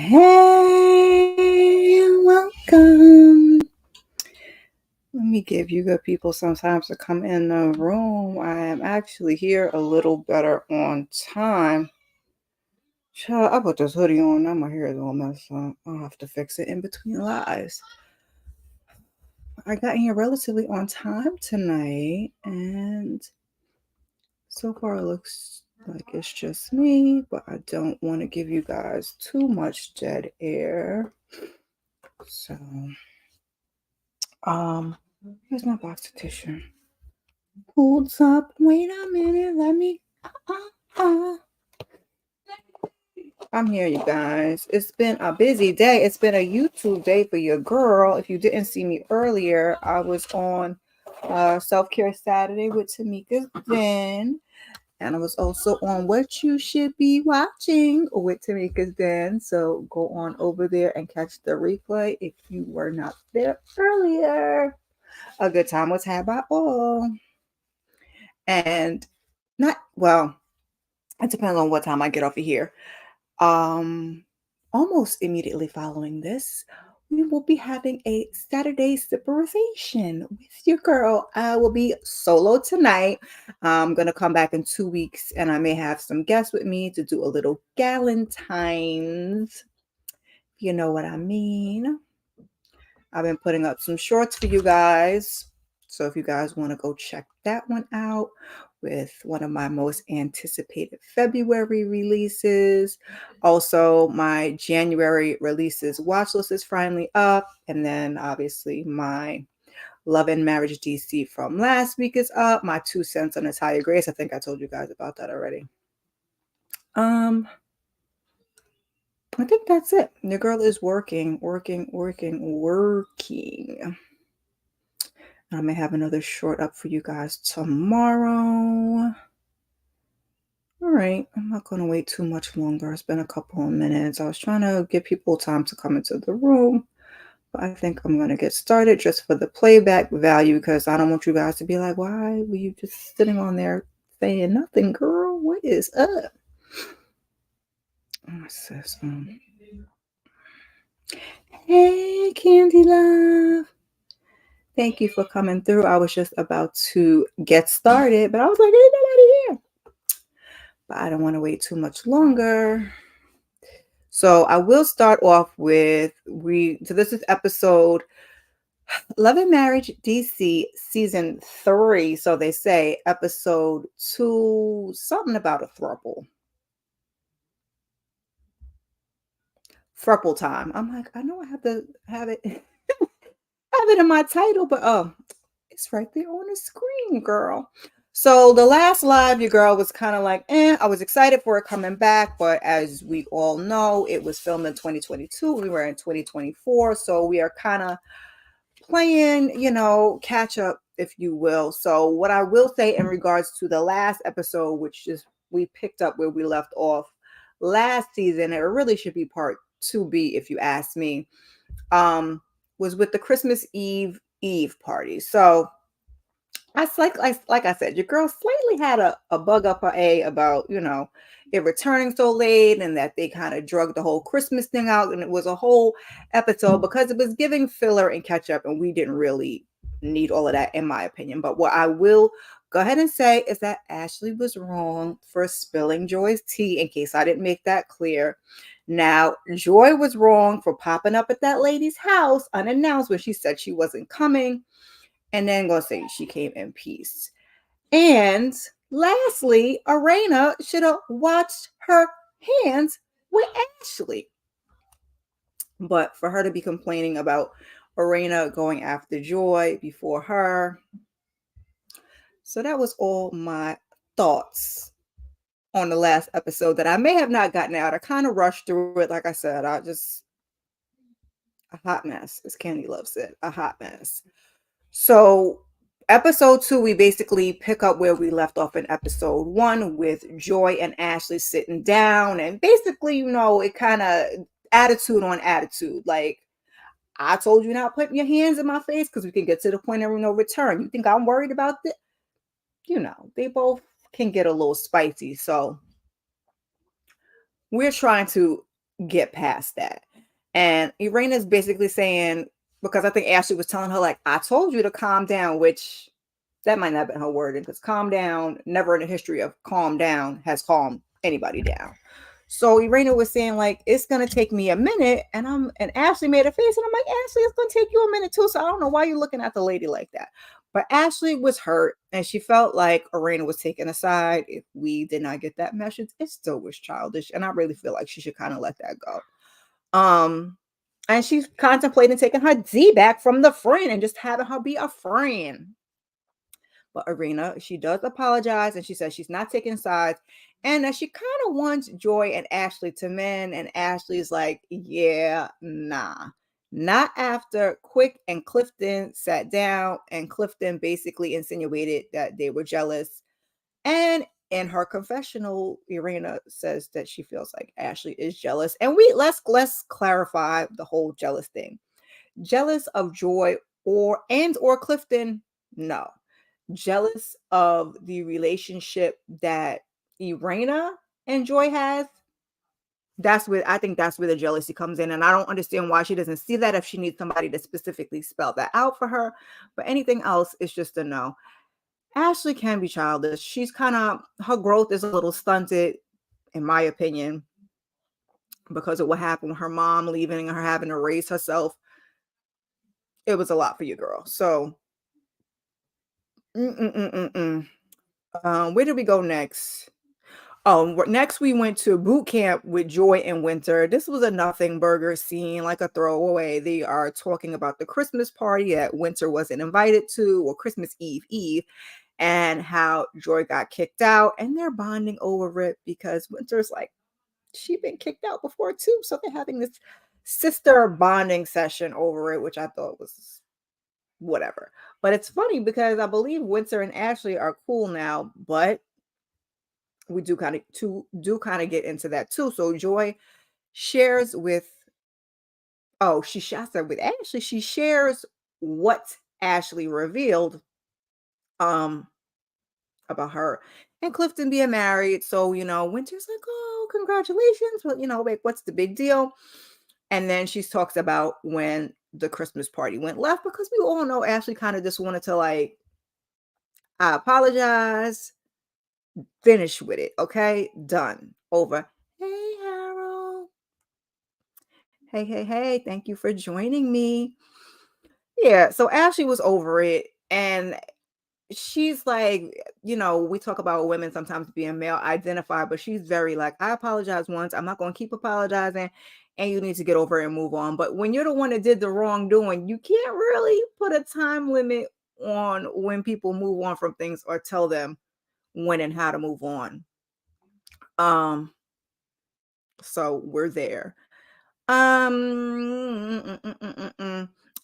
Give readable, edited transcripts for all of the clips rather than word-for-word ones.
Hey, welcome. Let me give you good people some time to come in the room. I am actually here a little better on time. Child, I put this hoodie on. Now my hair is all messed up. I'll have to fix it in between lives. I got here relatively on time tonight, and so far it looks like it's just me, but I don't want to give you guys too much dead air. So, here's my box of tissue. Hold up, wait a minute, let me. I'm here, you guys. It's been a busy day. It's been a YouTube day for your girl. If you didn't see me earlier, I was on Self-Care Saturday with Tamika's Den. And I was also on What You Should Be Watching with Tamika's Den. So go on over there and catch the replay if you were not there earlier. A good time was had by all. And it depends on what time I get off of here. Almost immediately following this, we will be having a Saturday sipperization with your girl. I will be solo tonight. I'm gonna come back in 2 weeks, and I may have some guests with me to do a little Galentine's. You know what I mean. I've been putting up some shorts for you guys. So if you guys want to go check that one out with one of my most anticipated February releases. Also, my January releases watch list is finally up. And then obviously my Love and Marriage DC from last week is up. My 2 cents on Natalia Grace. I think I told you guys about that already. I think that's it. Your girl is working. I may have another short up for you guys tomorrow. All right, I'm not going to wait too much longer. It's been a couple of minutes. I was trying to give people time to come into the room, but I think I'm going to get started just for the playback value because I don't want you guys to be like, why were you just sitting on there saying nothing, girl? What is up? Hey, Candy Love. Thank you for coming through. I was just about to get started, but I was like, ain't nobody here. But I don't want to wait too much longer. So I will start off with so this is episode Love and Marriage DC season 3. So they say episode 2, something about a throuple. Throuple time. I'm like, I know I have to have it have it in my title, but it's right there on the screen, girl. So the last live, your girl was kind of like, I was excited for it coming back, but as we all know, it was filmed in 2022. We were in 2024, so we are kind of playing, catch up, if you will. So what I will say in regards to the last episode, which is we picked up where we left off last season, it really should be part 2B, if you ask me, was with the Christmas Eve party. So like I said, your girl slightly had a bug up her A about, it returning so late and that they kind of drug the whole Christmas thing out. And it was a whole episode because it was giving filler and catch up. And we didn't really need all of that, in my opinion. But what I will go ahead and say is that Ashley was wrong for spilling Joy's tea, in case I didn't make that clear. Now, Joy was wrong for popping up at that lady's house unannounced when she said she wasn't coming. And then gonna say she came in peace. And lastly, Arena should have watched her hands with Ashley. But for her to be complaining about Arena going after Joy before her. So that was all my thoughts on the last episode that I may have not gotten out. I kind of rushed through it. Like I said, a hot mess, as Candy loves it, a hot mess. So episode 2, we basically pick up where we left off in episode 1 with Joy and Ashley sitting down. And basically, it kind of attitude on attitude. Like, I told you not putting your hands in my face because we can get to the point of no return. You think I'm worried about this? They both can get a little spicy. So we're trying to get past that. And Irina's basically saying, because I think Ashley was telling her, like, I told you to calm down, which that might not have been her wording, because calm down, never in the history of calm down has calmed anybody down. So Irina was saying, like, it's gonna take me a minute, and Ashley made a face, and I'm like, Ashley, it's gonna take you a minute too. So I don't know why you're looking at the lady like that. But Ashley was hurt, and she felt like Irina was taken aside. If we did not get that message, it still was childish, and I really feel like she should kind of let that go. And she's contemplating taking her D back from the friend and just having her be a friend. But Irina, she does apologize and she says she's not taking sides and that she kind of wants Joy and Ashley to mend. And Ashley's like, yeah, nah. Not after Quick and Clifton sat down and Clifton basically insinuated that they were jealous. And in her confessional, Irina says that she feels like Ashley is jealous. And let's clarify the whole jealous thing. Jealous of Joy or Clifton? No. Jealous of the relationship that Irina and Joy has. I think that's where the jealousy comes in. And I don't understand why she doesn't see that if she needs somebody to specifically spell that out for her. But anything else is just a no. Ashley can be childish. She's her growth is a little stunted, in my opinion, because of what happened with her mom leaving and her having to raise herself. It was a lot for you, girl. So, where did we go next? Oh, next we went to boot camp with Joy and Winter. This was a nothing burger scene, like a throwaway. They are talking about the Christmas party that Winter wasn't invited to, or Christmas Eve, and how Joy got kicked out, and they're bonding over it because Winter's like, she'd been kicked out before too. So they're having this sister bonding session over it, which I thought was whatever. But it's funny because I believe Winter and Ashley are cool now, but we do kind of get into that too. So Joy shares with she shares with Ashley. She shares what Ashley revealed um about her and Clifton being married. So, Winter's like, oh, congratulations. Well, wait, what's the big deal? And then she talks about when the Christmas party went left because we all know Ashley kind of just wanted to like, I apologize, finish with it. Okay, done, over. Hey, Harold. Hey, hey, hey, thank you for joining me. Yeah, so Ashley was over it. And she's like, we talk about women sometimes being male identified, but she's very like, I apologize once. I'm not going to keep apologizing. And you need to get over it and move on. But when you're the one that did the wrongdoing, you can't really put a time limit on when people move on from things or tell them when and how to move on. So we're there.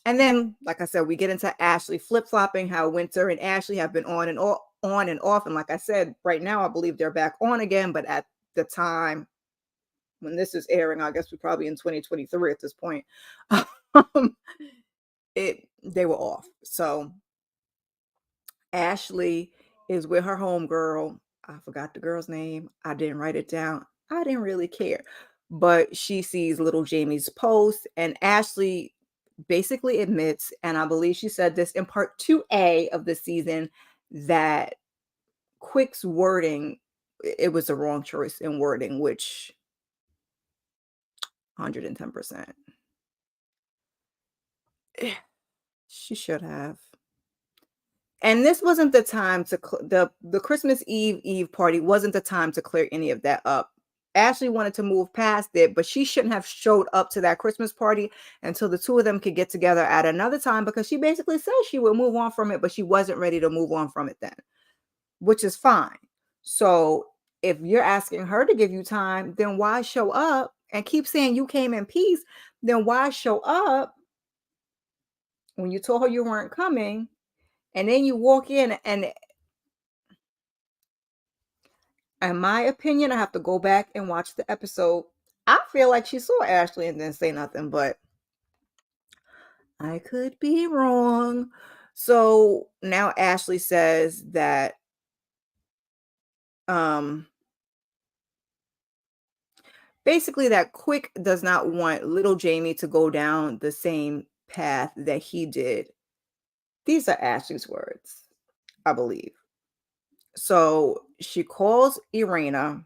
And then, like I said, we get into Ashley flip-flopping, how Winter and Ashley have been on and off. And like I said, right now, I believe they're back on again. But at the time when this is airing, I guess we're probably in 2023 at this point. um, they were off. So Ashley is with her homegirl. I forgot the girl's name. I didn't write it down. I didn't really care. But she sees little Jamie's post, and Ashley basically admits, and I believe she said this in part 2A of the season, that Quick's wording, it was the wrong choice in wording, which 110%. She should have. And this wasn't the time to the Christmas Eve party wasn't the time to clear any of that up. Ashley wanted to move past it, but she shouldn't have showed up to that Christmas party until the two of them could get together at another time, because she basically said she would move on from it, but she wasn't ready to move on from it then, which is fine. So if you're asking her to give you time, then why show up and keep saying you came in peace? Then why show up when you told her you weren't coming? And then you walk in, and in my opinion, I have to go back and watch the episode. I feel like she saw Ashley and didn't say nothing, but I could be wrong. So now Ashley says that um basically that Quick does not want little Jamie to go down the same path that he did. These are Ashley's words, I believe. So she calls Irena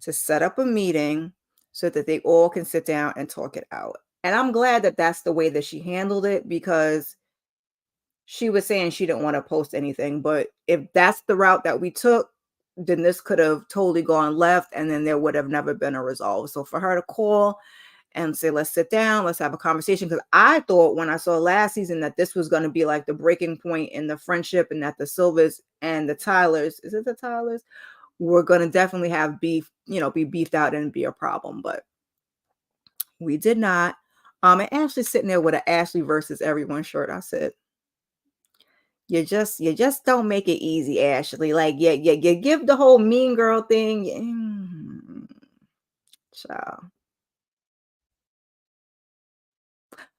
to set up a meeting so that they all can sit down and talk it out. And I'm glad that that's the way that she handled it, because she was saying she didn't want to post anything. But if that's the route that we took, then this could have totally gone left and then there would have never been a resolve. So for her to call and say, let's sit down, let's have a conversation. Because I thought when I saw last season that this was going to be like the breaking point in the friendship, and that the Silvers and the Tylers, is it the Tylers, were going to definitely have beef, be beefed out and be a problem. But we did not. And Ashley's sitting there with an Ashley versus everyone shirt. I said, you just don't make it easy, Ashley. Like, you give the whole mean girl thing. Child.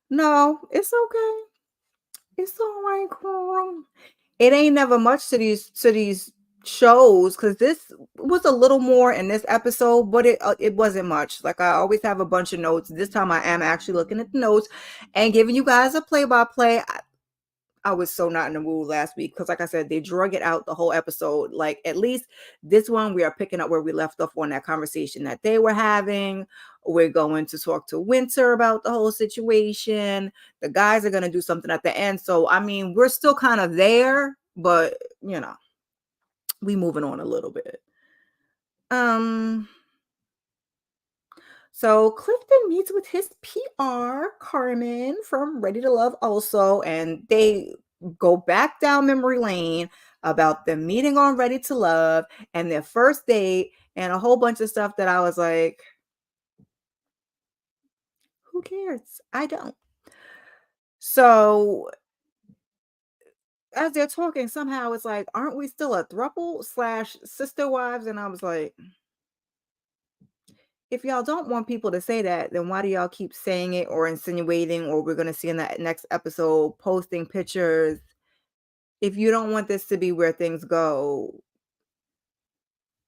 No, it's okay. It's all right, girl. It ain't never much to these shows, because this was a little more in this episode, but it wasn't much. Like, I always have a bunch of notes. This time I am actually looking at the notes and giving you guys a play-by-play. I was so not in the mood last week because, like I said, they drug it out the whole episode. Like, at least this one, we are picking up where we left off on that conversation that they were having. We're going to talk to Winter about the whole situation. The guys are going to do something at the end. So, I mean, we're still kind of there, but, we moving on a little bit. So Clifton meets with his PR, Carmen, from Ready to Love also, and they go back down memory lane about the meeting on Ready to Love and their first date and a whole bunch of stuff that I was like, who cares? I don't. So as they're talking, somehow it's like, aren't we still a throuple / sister wives? And I was like, if y'all don't want people to say that, then why do y'all keep saying it or insinuating, or we're going to see in that next episode posting pictures? If you don't want this to be where things go,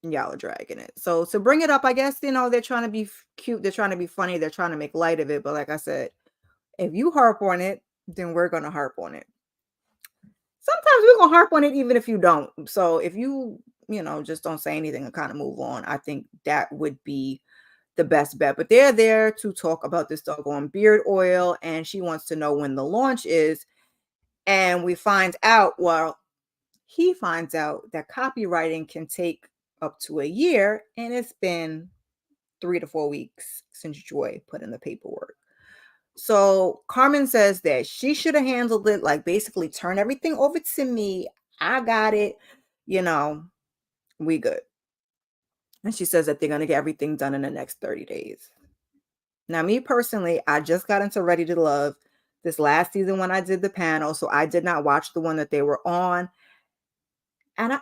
y'all are dragging it. So to bring it up, I guess, they're trying to be cute. They're trying to be funny. They're trying to make light of it. But like I said, if you harp on it, then we're going to harp on it. Sometimes we're going to harp on it even if you don't. So if you, just don't say anything and kind of move on, I think that would be the best bet. But they're there to talk about this doggone beard oil, and she wants to know when the launch is. And we find out, he finds out that copywriting can take up to a year, and it's been 3 to 4 weeks since Joy put in the paperwork. So Carmen says that she should have handled it, like basically turn everything over to me. I got it. We good. And she says that they're going to get everything done in the next 30 days. Now, me personally, I just got into Ready to Love this last season when I did the panel. So I did not watch the one that they were on. And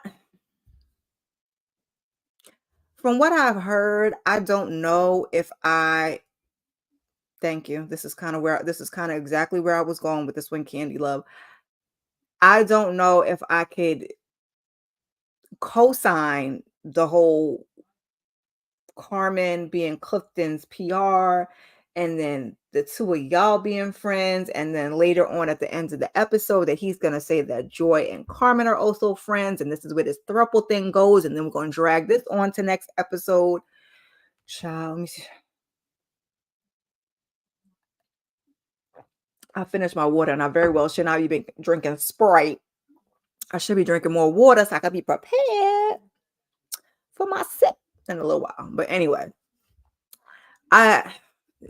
from what I've heard, I don't know if thank you. This is kind of exactly where I was going with this one, Candy Love. I don't know if I could co-sign the whole Carmen being Clifton's PR, and then the two of y'all being friends, and then later on at the end of the episode that he's going to say that Joy and Carmen are also friends, and this is where this throuple thing goes, and then we're going to drag this on to next episode. Child, let me see. I finished my water, and I very well should not be drinking Sprite. I should be drinking more water so I can be prepared for my sip in a little while. But anyway,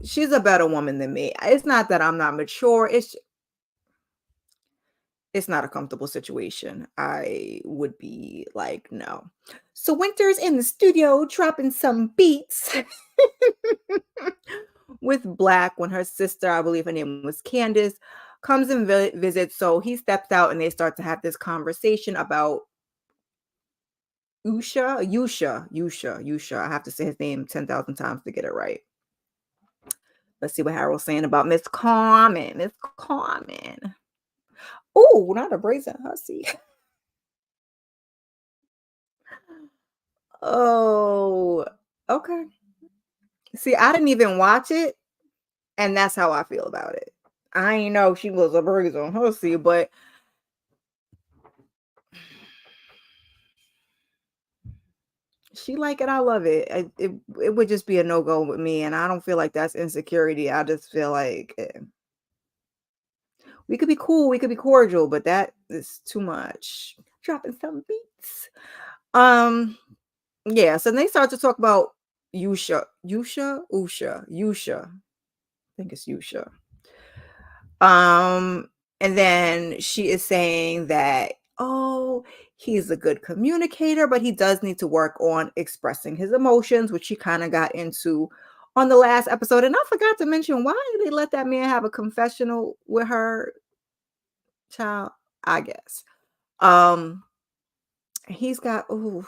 she's a better woman than me. It's not that I'm not mature. It's not a comfortable situation. I would be like, no. So Winter's in the studio dropping some beats with Black when her sister, I believe her name was Candace, comes and visits. So he steps out and they start to have this conversation about Yusha. I have to say his name 10,000 times to get it right. Let's see what Harold's saying about Miss Carmen. Oh, not a brazen hussy. Oh, okay. See, I didn't even watch it, and that's how I feel about it. I ain't know she was a bruise on her seat, but she like it, I love it. It would just be a no-go with me, and I don't feel like that's insecurity. I just feel like we could be cool, we could be cordial, but that is too much. Dropping some beats. Um, yeah, so they start to talk about Yusha. I think it's Yusha. Um, and then she is saying that, oh, he's a good communicator, but he does need to work on expressing his emotions, which she kind of got into on the last episode. And I forgot to mention, why did they let that man have a confessional with her child? I guess. Um, he's got, oh,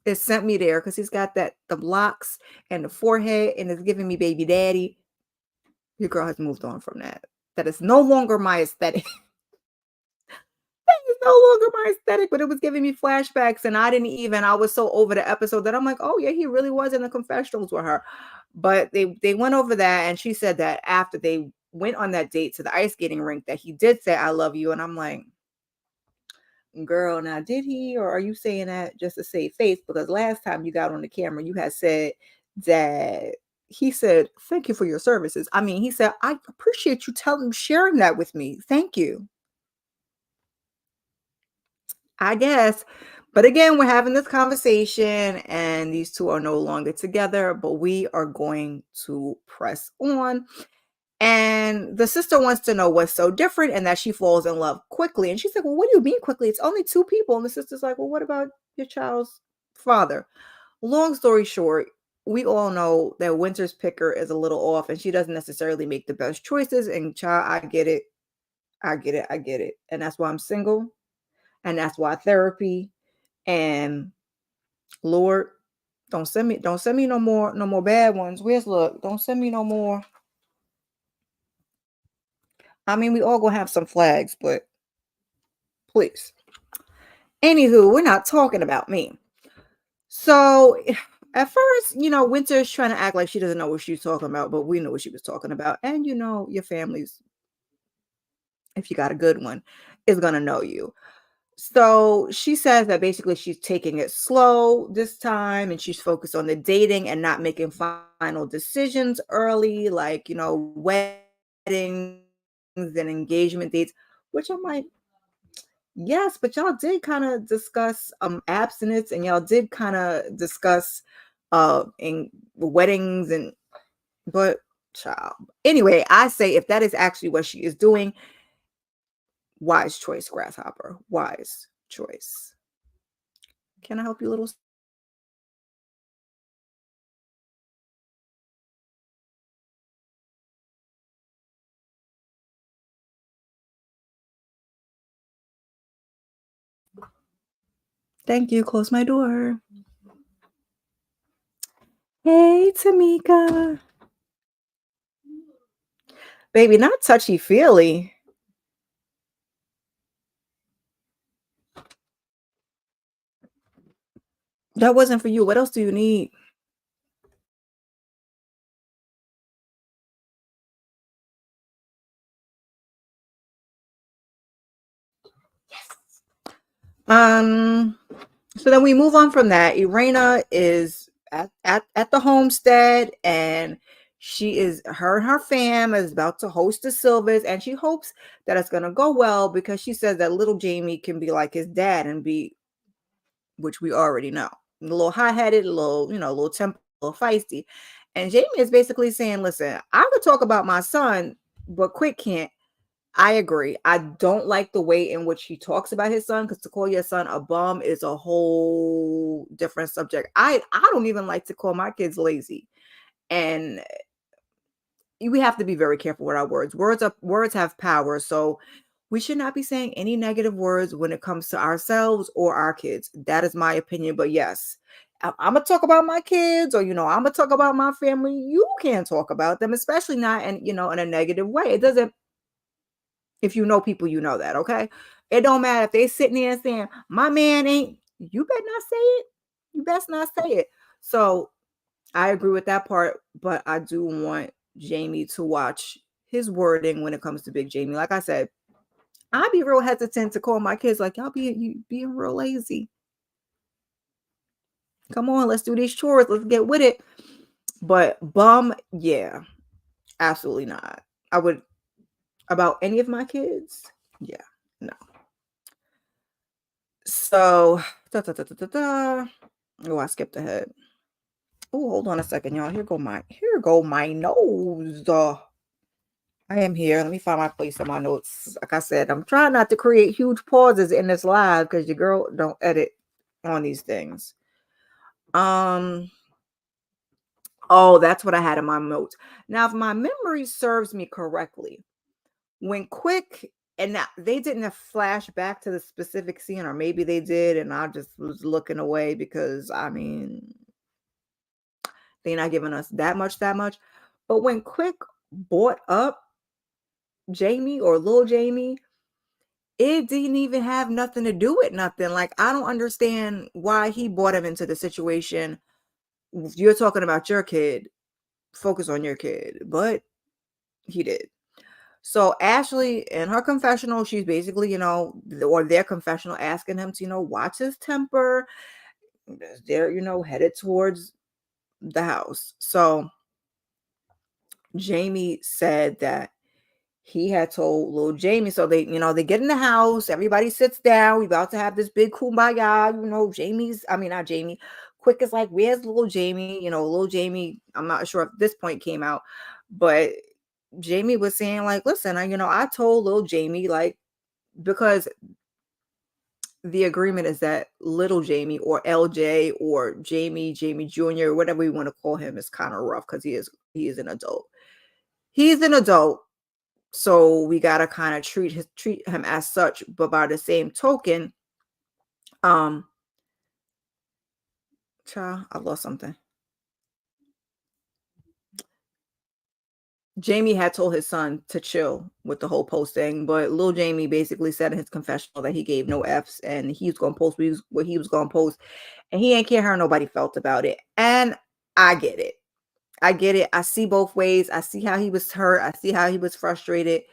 it sent me there because he's got the locks and the forehead and it's giving me baby daddy. Your girl has moved on from that. That is no longer my aesthetic. It's no longer my aesthetic, but it was giving me flashbacks, and I was so over the episode that I'm like, "Oh, yeah, he really was in the confessionals with her." But they went over that, and she said that after they went on that date to the ice skating rink that he did say, "I love you," and I'm like, "Girl, now did he, or are you saying that just to save face? Because last time you got on the camera, you had said that he said, 'Thank you for your services.' I mean, he said, 'I appreciate you sharing that with me. Thank you.'" I guess. But again, we're having this conversation and these two are no longer together, but we are going to press on. And the sister wants to know what's so different and that she falls in love quickly. And she's like, "Well, what do you mean quickly? It's only two people." And the sister's like, "Well, what about your child's father?" Long story short, we all know that Winter's picker is a little off and she doesn't necessarily make the best choices. And child, I get it. I get it. I get it. And that's why I'm single. And that's why therapy and Lord, don't send me no more bad ones. Where's look? Don't send me no more. I mean, we all gonna have some flags, but please. Anywho, we're not talking about me. So at first, Winter's trying to act like she doesn't know what she's talking about, but we know what she was talking about. And your family's, if you got a good one, is gonna know you. So she says that basically she's taking it slow this time and she's focused on the dating and not making final decisions early, like, weddings and engagement dates, which I'm like, yes, but y'all did kind of discuss abstinence and y'all did kind of discuss in weddings and but child. Anyway, I say if that is actually what she is doing, wise choice, grasshopper. Wise choice. Can I help you, little? Thank you. Close my door. Hey, Tamika. Baby, not touchy feely. That wasn't for you. What else do you need? Um, so then we move on from that. Irena is at the homestead and she is her and her fam is about to host the Silvers and she hopes that it's gonna go well because she says that little Jamie can be like his dad and be, which we already know, a little hot-headed, a little, a little temper, a little feisty. And Jamie is basically saying, listen, I could talk about my son, but Quick can't. I agree. I don't like the way in which he talks about his son because to call your son a bum is a whole different subject. I don't even like to call my kids lazy. And we have to be very careful with our words. Words have power. So we should not be saying any negative words when it comes to ourselves or our kids. That is my opinion. But yes, I'm gonna talk about my kids, or I'm gonna talk about my family. You can't talk about them, especially not in a negative way. It doesn't. If you know people, you know that. Okay, it don't matter if they sitting there saying my man ain't. You better not say it. You best not say it. So I agree with that part, but I do want Jamie to watch his wording when it comes to Big Jamie. Like I said, I'd be real hesitant to call my kids like, y'all being real lazy. Come on, let's do these chores. Let's get with it. But bum, yeah, absolutely not. I would about any of my kids. Yeah, no. So, oh, I skipped ahead. Oh, hold on a second, y'all. Here go my nose. I am here. Let me find my place in my notes. Like I said, I'm trying not to create huge pauses in this live because your girl don't edit on these things. Oh, that's what I had in my notes. Now, if my memory serves me correctly, when Quick and now they didn't flash back to the specific scene, or maybe they did, and I just was looking away because I mean they're not giving us that much. But when Quick bought up Jamie or Lil Jamie, it didn't even have nothing to do with nothing. Like, I don't understand why he brought him into the situation. You're talking about your kid, focus on your kid, but he did. So Ashley, in her confessional, she's basically, or their confessional, asking him to, watch his temper. They're, headed towards the house. So Jamie said that he had told little Jamie. So they get in the house, everybody sits down. We about to have this big kumbaya, not Jamie. Quick is like, where's little Jamie? Little Jamie, I'm not sure if this point came out, but Jamie was saying, like, listen, I told little Jamie, like, because the agreement is that little Jamie or LJ or Jamie Jr., whatever we want to call him, is kind of rough because he is an adult. He's an adult. So we gotta kind of treat him as such. But by the same token, child, I lost something. Jamie had told his son to chill with the whole post thing, but Lil Jamie basically said in his confessional that he gave no F's and he was gonna post what he was gonna post, and he ain't care how nobody felt about it. And I get it. I get it. I see both ways. I see how he was hurt. I see how he was frustrated.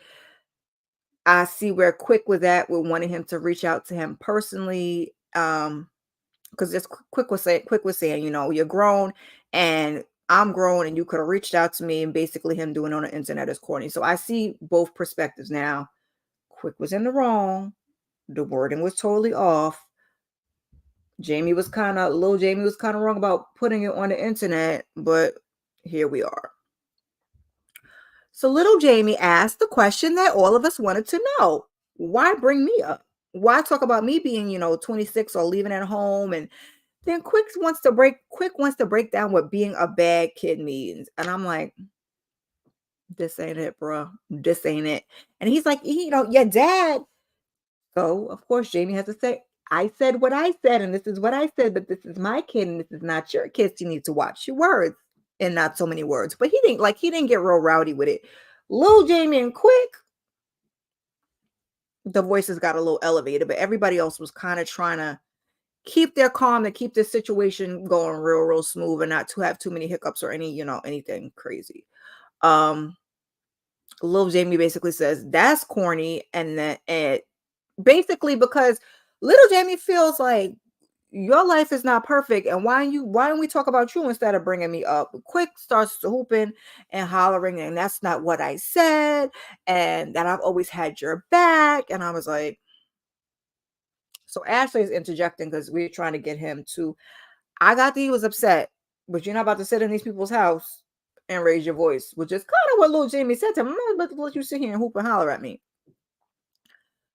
I see where Quick was at with wanting him to reach out to him personally. Because just Quick was saying, you're grown and I'm grown and you could have reached out to me, and basically him doing it on the internet is corny. So I see both perspectives now. Quick was in the wrong. The wording was totally off. Little Jamie was kind of wrong about putting it on the internet, but here we are. So little Jamie asked the question that all of us wanted to know. Why bring me up? Why talk about me being, 26 or leaving at home? And then Quick wants to break down what being a bad kid means. And I'm like, this ain't it, bro. This ain't it. And he's like, your dad. So of course Jamie has to say, I said what I said, and this is what I said, but this is my kid and this is not your kid. So you need to watch your words and not so many words. But he didn't get real rowdy with it. Lil Jamie and Quick, the voices got a little elevated, but everybody else was kind of trying to keep their calm and keep this situation going real smooth and not to have too many hiccups or anything crazy. Lil Jamie basically says that's corny, and basically because little Jamie feels like your life is not perfect, and why don't we talk about you instead of bringing me up? Quick starts hooping and hollering, and that's not what I said, and that I've always had your back. And I was like, so Ashley is interjecting because we're trying to get him to. I got that he was upset, but you're not about to sit in these people's house and raise your voice, which is kind of what little Jamie said to him. I'm not about to let you sit here and hoop and holler at me.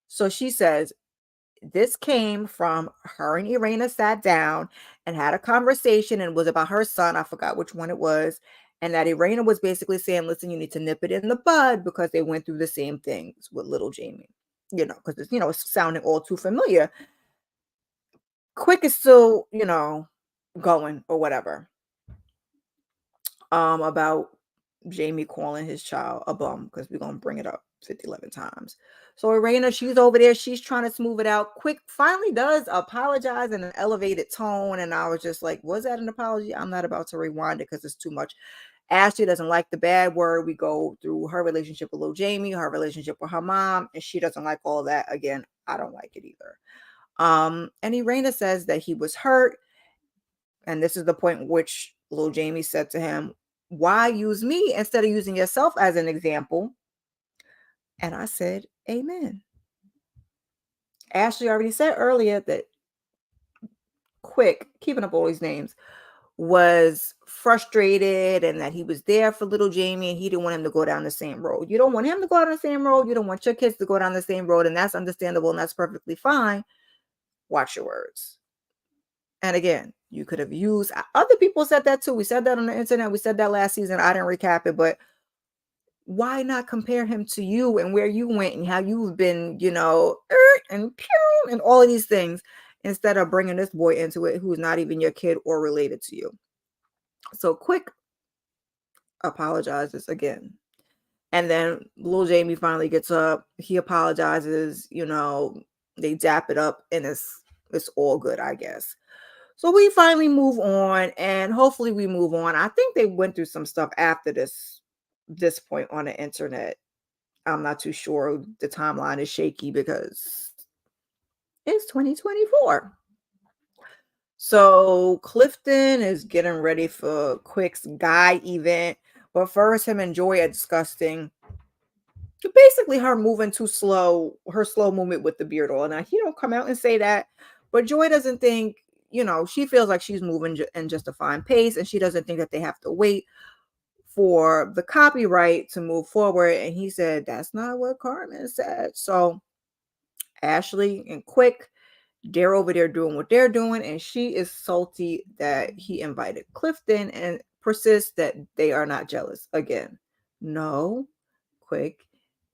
So she says, this came from her and Irena sat down and had a conversation, and it was about her son. I forgot which one it was. And that Irena was basically saying, listen, you need to nip it in the bud because they went through the same things with little Jamie, because it's sounding all too familiar. Quick is still, going or whatever. About Jamie calling his child a bum, because we're gonna bring it up. 50, 11 times. So Irena, she's over there. She's trying to smooth it out. Quick finally does apologize in an elevated tone. And I was just like, was that an apology? I'm not about to rewind it because it's too much. Ashley doesn't like the bad word. We go through her relationship with Lil Jamie, her relationship with her mom, and she doesn't like all that. Again, I don't like it either. And Irena says that he was hurt. And this is the point which Lil Jamie said to him, why use me instead of using yourself as an example? And I said, amen. Ashley already said earlier that Quick, keeping up all these names, was frustrated and that he was there for little Jamie and he didn't want him to go down the same road. You don't want him to go down the same road. You don't want your kids to go down the same road. And that's understandable and that's perfectly fine. Watch your words. And again, you could have used, other people said that too. We said that on the internet. We said that last season. I didn't recap it, but why not compare him to you and where you went and how you've been, and pew, and all of these things instead of bringing this boy into it who's not even your kid or related to you. So Quick apologizes again. And then Lil Jamie finally gets up. He apologizes, they dap it up and it's all good, I guess. So we finally move on and hopefully we move on. I think they went through some stuff after this point on the internet. I'm not too sure. The timeline is shaky because it's 2024. So Clifton is getting ready for Quick's guy event. But first, him and Joy are discussing basically her moving too slow, her slow movement with the beard oil. Now, he don't come out and say that, but Joy doesn't think, she feels like she's moving in just a fine pace, and she doesn't think that they have to wait for the copyright to move forward. And he said, that's not what Carmen said. So Ashley and Quick, they're over there doing what they're doing, and she is salty that he invited Clifton and persists that they are not jealous. Again, no, Quick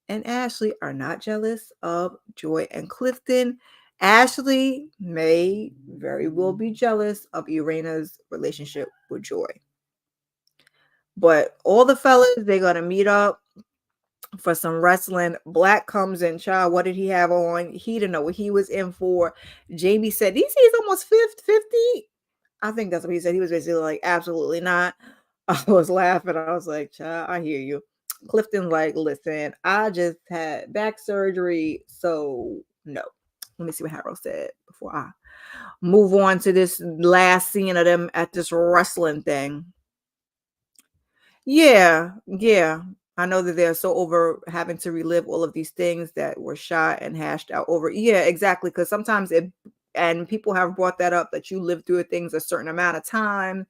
and Ashley are not jealous of Joy and Clifton. Ashley may very well be jealous of Irena's relationship with Joy. But all the fellas, they're going to meet up for some wrestling. Black comes in. Child, what did he have on? He didn't know what he was in for. Jamie said, he's almost 50. I think that's what he said. He was basically like, absolutely not. I was laughing. I was like, child, I hear you. Clifton's like, listen, I just had back surgery, so no. Let me see what Harold said before I move on to this last scene of them at this wrestling thing. Yeah. I know that they're so over having to relive all of these things that were shot and hashed out over. Yeah, exactly. Because sometimes and people have brought that up, that you live through things a certain amount of time,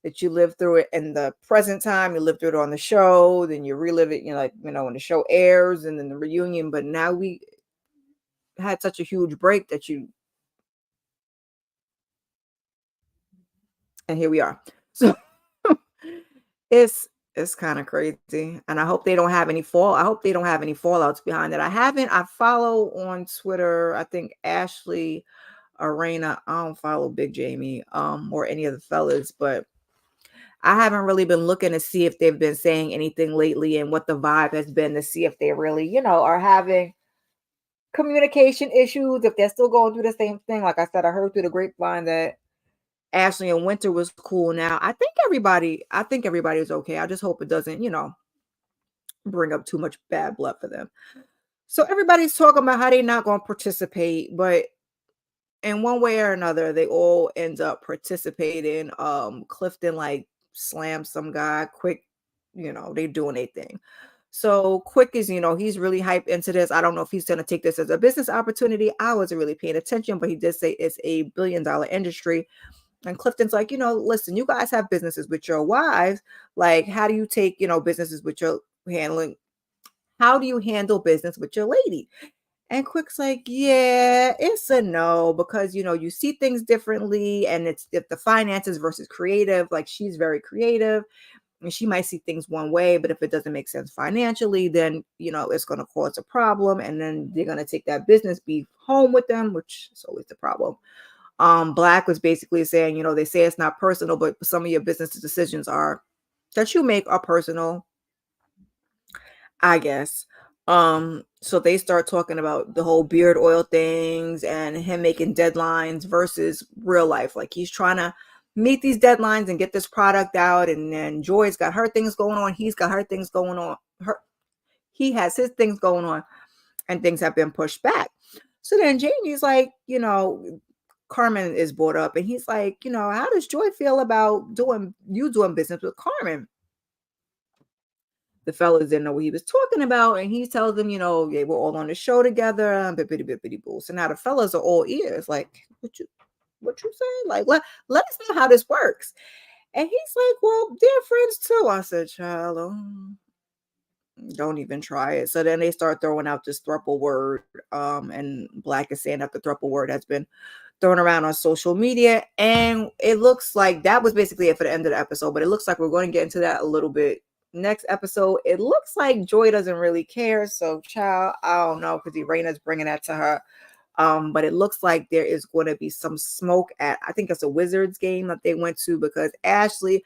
that you live through it in the present time, you live through it on the show, then you relive it, when the show airs and then the reunion. But now we had such a huge break and here we are. So it's kind of crazy, and I hope they don't have any fallouts behind it. I follow on Twitter, I think Ashley, Irena. I don't follow Big Jamie or any of the fellas, but I haven't really been looking to see if they've been saying anything lately and what the vibe has been, to see if they really, are having communication issues, if they're still going through the same thing. Like I said, I heard through the grapevine that Ashley and Winter was cool now. I think everybody is okay. I just hope it doesn't, bring up too much bad blood for them. So everybody's talking about how they're not going to participate, but in one way or another, they all end up participating. Clifton like slammed some guy. Quick, they doing a thing. So Quick is, he's really hyped into this. I don't know if he's going to take this as a business opportunity. I wasn't really paying attention, but he did say it's a billion-dollar industry. And Clifton's like, listen, you guys have businesses with your wives. Like, how do you take, businesses with your handling? How do you handle business with your lady? And Quick's like, yeah, it's a no, because, you see things differently. And it's if the finances versus creative, like she's very creative and she might see things one way, but if it doesn't make sense financially, then, it's going to cause a problem. And then they're going to take that business beef home with them, which is always the problem. Black was basically saying, they say it's not personal, but some of your business decisions that you make are personal, I guess. So they start talking about the whole beard oil things and him making deadlines versus real life. Like he's trying to meet these deadlines and get this product out, and then Joy's got her things going on. He's got her things going on. He has his things going on, and things have been pushed back. So then Jamie's like, Carmen is brought up, and he's like, how does Joy feel about doing business with Carmen? The fellas didn't know what he was talking about, and he tells them, they were all on the show together, bippity bippity boo. So now the fellas are all ears, like, what you say? Like, let us know how this works. And he's like, well, they're friends too. I said, child, don't even try it. So then they start throwing out this throuple word, and Black is saying that the throuple word has been thrown around on social media, and it looks like that was basically it for the end of the episode. But it looks like we're going to get into that a little bit next episode. It looks like Joy doesn't really care, so child, I don't know, because Irana's bringing that to her. But it looks like there is going to be some smoke at, I think it's a Wizards game that they went to, because Ashley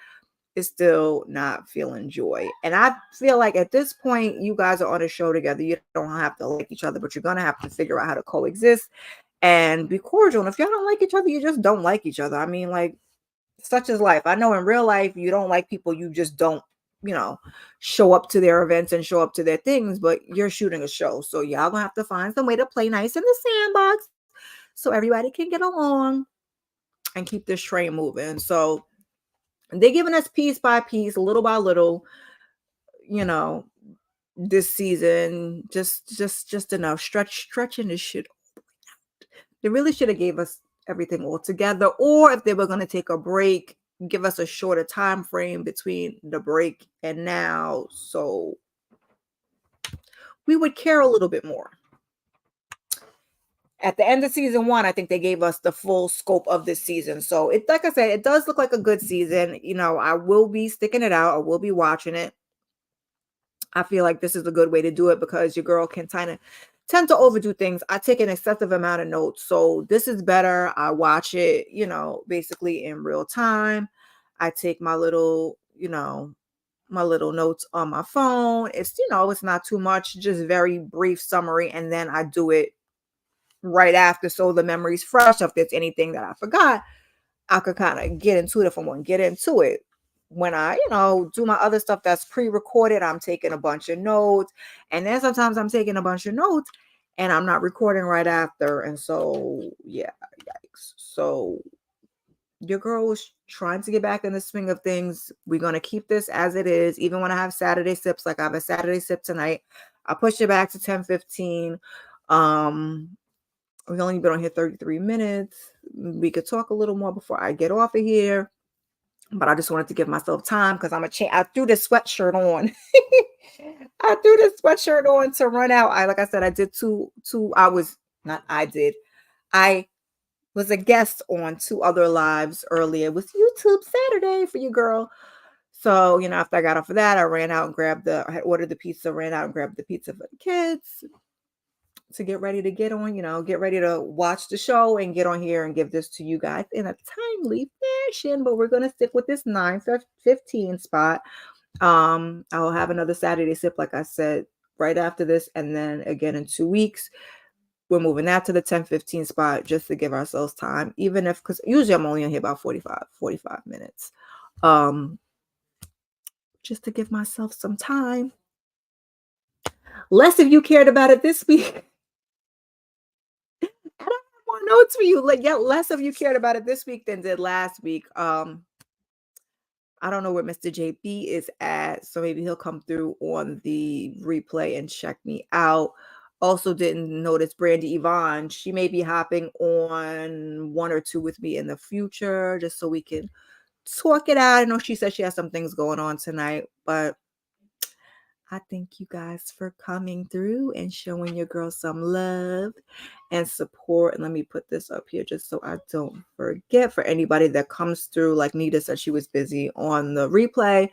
is still not feeling Joy. And I feel like at this point, you guys are on a show together. You don't have to like each other, but you're going to have to figure out how to coexist and be cordial. And if y'all don't like each other, you just don't like each other. I mean, like, such is life. I know in real life, you don't like people, you just don't, show up to their events and show up to their things, but you're shooting a show. So y'all gonna have to find some way to play nice in the sandbox so everybody can get along and keep this train moving. So they're giving us piece by piece, little by little, this season, just enough stretching this shit. They really should have gave us everything all together, or if they were going to take a break, give us a shorter time frame between the break and now, so we would care a little bit more. At the end of season 1, I think they gave us the full scope of this season. So it, like I said, it does look like a good season. I will be sticking it out. I will be watching it. I feel like this is a good way to do it, because your girl can tend to overdo things. I take an excessive amount of notes, so this is better. I watch it, basically in real time. I take my little, my little notes on my phone. It's, it's not too much, just very brief summary, and then I do it right after, so the memory's fresh. If there's anything that I forgot, I could kind of get into it if I want to get into it. When I, do my other stuff that's pre-recorded, I'm taking a bunch of notes. And then sometimes I'm taking a bunch of notes and I'm not recording right after. And so, yeah, yikes. So your girl is trying to get back in the swing of things. We're going to keep this as it is. Even when I have Saturday sips, like I have a Saturday sip tonight, I push it back to 10:15. We've only been on here 33 minutes. We could talk a little more before I get off of here. But I just wanted to give myself time, because I threw this sweatshirt on. I threw this sweatshirt on to run out. Like I said, I did I was a guest on 2 other lives earlier. It was YouTube Saturday for you, girl. So, after I got off of that, I ran out and I had ordered the pizza, ran out and grabbed the pizza for the kids to get ready to get on, get ready to watch the show and get on here and give this to you guys in a timely fashion. But we're going to stick with this 9:15 spot. I'll have another Saturday sip, like I said, right after this. And then again in 2 weeks, we're moving that to the 10:15 spot, just to give ourselves time, even if, because usually I'm only on here about 45 minutes. Just to give myself some time. Less of you cared about it this week. I don't have more notes for you. Like, yeah, less of you cared about it this week than did last week. I don't know where Mr. JB is at, so maybe he'll come through on the replay and check me out. Also didn't notice Brandy Yvonne. She may be hopping on 1 or 2 with me in the future, just so we can talk it out. I know she said she has some things going on tonight, but I thank you guys for coming through and showing your girl some love and support. And let me put this up here just so I don't forget. For anybody that comes through, like Nita said, she was busy on the replay.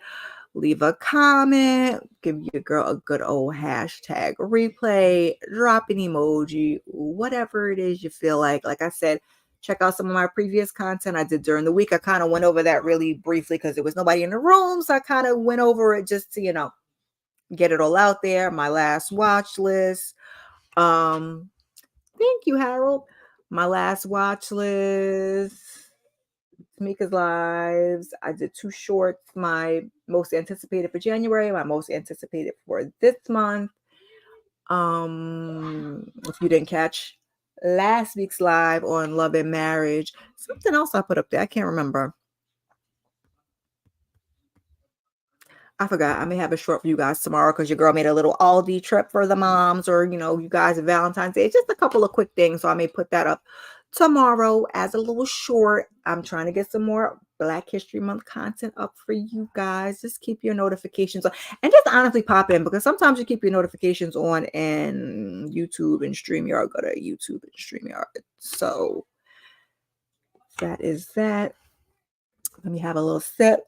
Leave a comment, give your girl a good old hashtag replay, drop an emoji, whatever it is you feel like. Like I said, check out some of my previous content I did during the week. I kind of went over that really briefly because there was nobody in the room. So I kind of went over it just to, get it all out there. My last watch list. Thank you, Harold. My last watch list. Tamika's lives. I did 2 shorts. My most anticipated for January. My most anticipated for this month. If you didn't catch last week's live on love and marriage, something else I put up there. I can't remember. I forgot. I may have a short for you guys tomorrow because your girl made a little Aldi trip for the moms, or you guys at Valentine's Day. It's just a couple of quick things, so I may put that up tomorrow as a little short. I'm trying to get some more Black History Month content up for you guys. Just keep your notifications on, and just honestly pop in, because sometimes you keep your notifications on in YouTube and StreamYard. Go to YouTube and StreamYard. So that is that. Let me have a little sip.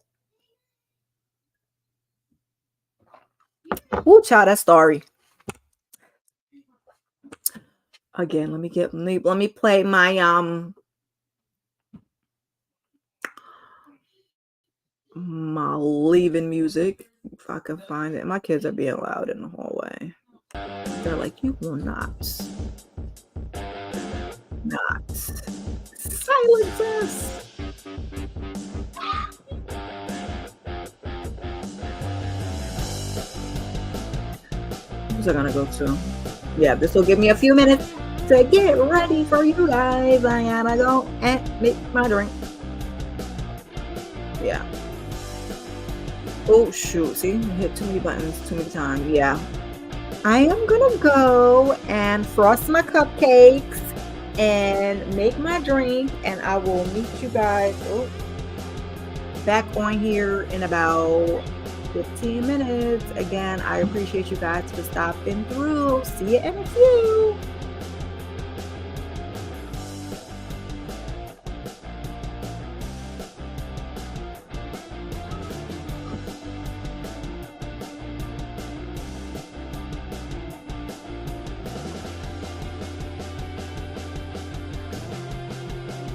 Ooh, child, that story. Again, let me play my my leaving music if I can find it. My kids are being loud in the hallway. They're like, you will not silence us. Who's I gonna go to? Yeah, this will give me a few minutes to get ready for you guys. I gotta go and make my drink. Yeah. Oh shoot, see, I hit too many buttons too many times. Yeah. I am gonna go and frost my cupcakes and make my drink, and I will meet you guys back on here in about 15 minutes. Again, I appreciate you guys for stopping through. See you in a few.